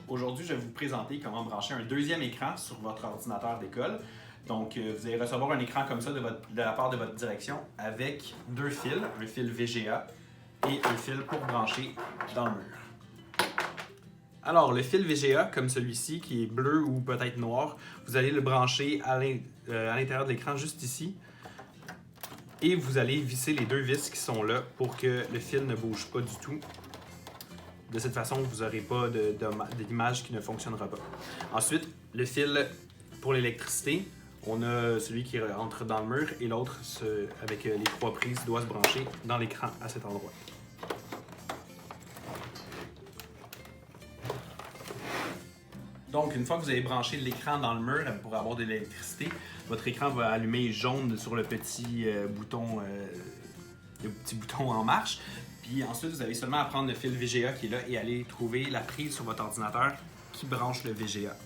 Aujourd'hui, je vais vous présenter comment brancher un deuxième écran sur votre ordinateur d'école. Donc, vous allez recevoir un écran comme ça de la part de votre direction avec deux fils, un fil VGA et un fil pour brancher dans le mur. Alors, le fil VGA, comme celui-ci, qui est bleu ou peut-être noir, vous allez le brancher à l'intérieur de l'écran, juste ici. Et vous allez visser les deux vis qui sont là pour que le fil ne bouge pas du tout. De cette façon, vous n'aurez pas d'image qui ne fonctionnera pas. Ensuite, le fil pour l'électricité, on a celui qui rentre dans le mur et l'autre, avec les trois prises, doit se brancher dans l'écran à cet endroit. Donc, une fois que vous avez branché l'écran dans le mur pour avoir de l'électricité, votre écran va allumer jaune sur le petit bouton en marche. Puis ensuite, vous avez seulement à prendre le fil VGA qui est là et aller trouver la prise sur votre ordinateur qui branche le VGA.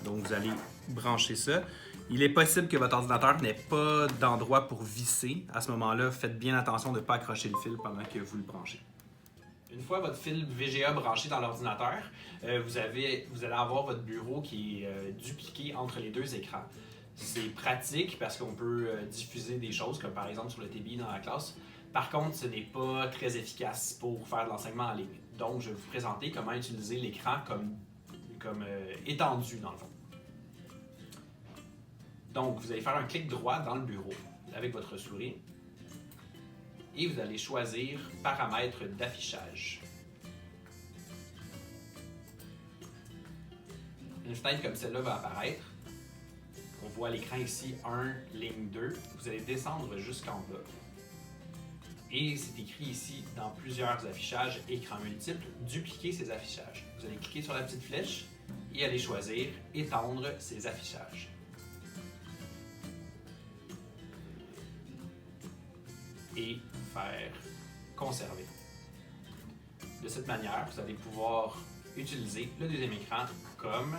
Donc, vous allez brancher ça. Il est possible que votre ordinateur n'ait pas d'endroit pour visser. À ce moment-là, faites bien attention de ne pas accrocher le fil pendant que vous le branchez. Une fois votre fil VGA branché dans l'ordinateur, vous allez avoir votre bureau qui est dupliqué entre les deux écrans. C'est pratique parce qu'on peut diffuser des choses, comme par exemple sur le TBI dans la classe. Par contre, ce n'est pas très efficace pour faire de l'enseignement en ligne. Donc, je vais vous présenter comment utiliser l'écran comme étendu dans le fond. Donc, vous allez faire un clic droit dans le bureau avec votre souris et vous allez choisir Paramètres d'affichage. Une fenêtre comme celle-là va apparaître. On voit l'écran ici 1, ligne 2. Vous allez descendre jusqu'en bas. Et c'est écrit ici dans plusieurs affichages, écran multiple, dupliquer ces affichages. Vous allez cliquer sur la petite flèche et aller choisir étendre ces affichages. Et faire conserver. De cette manière, vous allez pouvoir utiliser le deuxième écran comme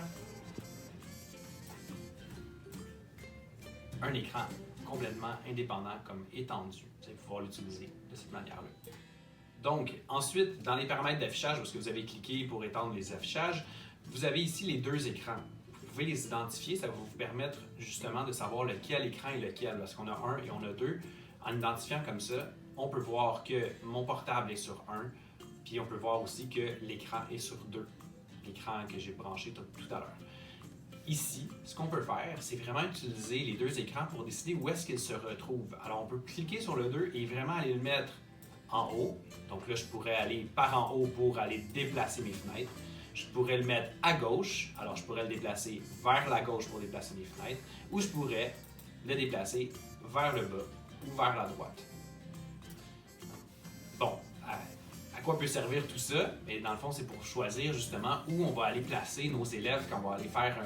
un écran complètement indépendant, comme étendu. Vous allez pouvoir l'utiliser de cette manière-là. Donc, ensuite, dans les paramètres d'affichage, parce que vous avez cliqué pour étendre les affichages, vous avez ici les deux écrans. Vous pouvez les identifier, ça va vous permettre justement de savoir lequel écran est lequel, parce qu'on a un et on a deux. En identifiant comme ça, on peut voir que mon portable est sur 1, puis on peut voir aussi que l'écran est sur 2, l'écran que j'ai branché tout à l'heure. Ici, ce qu'on peut faire, c'est vraiment utiliser les deux écrans pour décider où est-ce qu'ils se retrouvent. Alors, on peut cliquer sur le 2 et vraiment aller le mettre en haut. Donc là, je pourrais aller par en haut pour aller déplacer mes fenêtres. Je pourrais le mettre à gauche, alors je pourrais le déplacer vers la gauche pour déplacer mes fenêtres, ou je pourrais le déplacer vers le bas ou vers la droite. Bon, à quoi peut servir tout ça? Et dans le fond, c'est pour choisir justement où on va aller placer nos élèves quand on va aller faire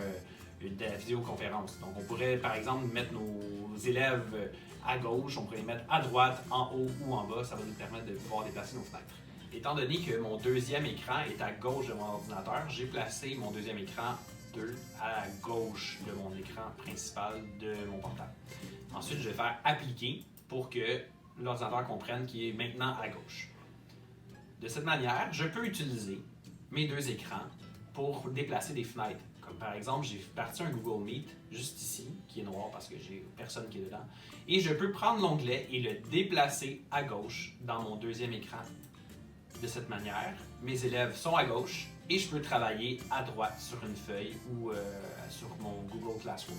une vidéoconférence. Donc, on pourrait par exemple mettre nos élèves à gauche, on pourrait les mettre à droite, en haut ou en bas. Ça va nous permettre de pouvoir déplacer nos fenêtres. Étant donné que mon deuxième écran est à gauche de mon ordinateur, j'ai placé mon deuxième écran 2 à gauche de mon écran principal de mon portable. Ensuite, je vais faire appliquer pour que l'ordinateur comprenne qu'il est maintenant à gauche. De cette manière, je peux utiliser mes deux écrans pour déplacer des fenêtres. Comme par exemple, j'ai parti un Google Meet juste ici, qui est noir parce que j'ai personne qui est dedans. Et je peux prendre l'onglet et le déplacer à gauche dans mon deuxième écran. De cette manière, mes élèves sont à gauche et je peux travailler à droite sur une feuille ou sur mon Google Classroom.